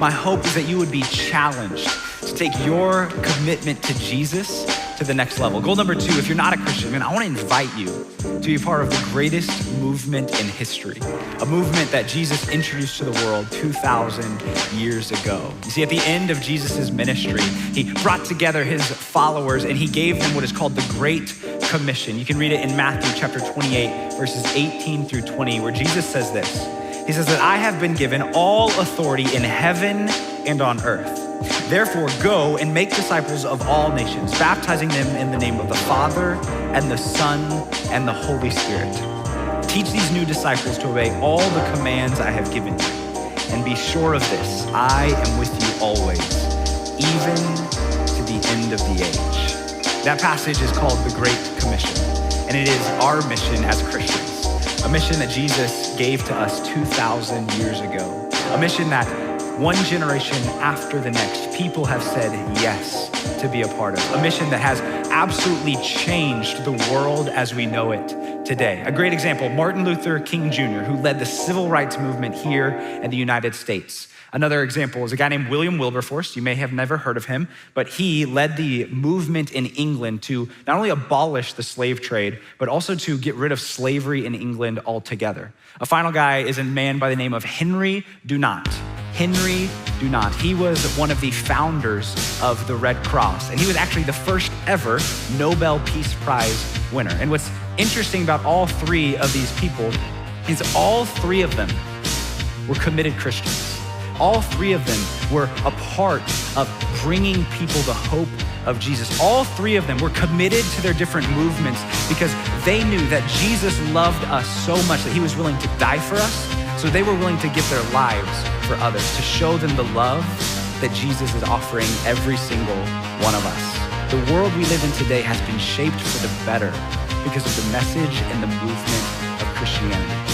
my hope is that you would be challenged to take your commitment to Jesus to the next level. Goal number 2, if you're not a Christian, man, I wanna invite you to be part of the greatest movement in history, a movement that Jesus introduced to the world 2,000 years ago. You see, at the end of Jesus' ministry, he brought together his followers and he gave them what is called the Great Commission. You can read it in Matthew chapter 28, verses 18 through 20, where Jesus says this. He says that I have been given all authority in heaven and on earth. Therefore, go and make disciples of all nations, baptizing them in the name of the Father and the Son and the Holy Spirit. Teach these new disciples to obey all the commands I have given you. And be sure of this, I am with you always, even to the end of the age. That passage is called the Great Commission, and it is our mission as Christians, a mission that Jesus gave to us 2,000 years ago, a mission that one generation after the next, people have said yes to be a part of. A mission that has absolutely changed the world as we know it today. A great example, Martin Luther King Jr., who led the civil rights movement here in the United States. Another example is a guy named William Wilberforce. You may have never heard of him, but he led the movement in England to not only abolish the slave trade, but also to get rid of slavery in England altogether. A final guy is a man by the name of Henry Dunant. Henry Dunant. He was one of the founders of the Red Cross, and he was actually the first ever Nobel Peace Prize winner. And what's interesting about all 3 of these people is all 3 of them were committed Christians. All 3 of them were a part of bringing people the hope of Jesus. All 3 of them were committed to their different movements because they knew that Jesus loved us so much that he was willing to die for us. So they were willing to give their lives for others, to show them the love that Jesus is offering every single one of us. The world we live in today has been shaped for the better because of the message and the movement of Christianity.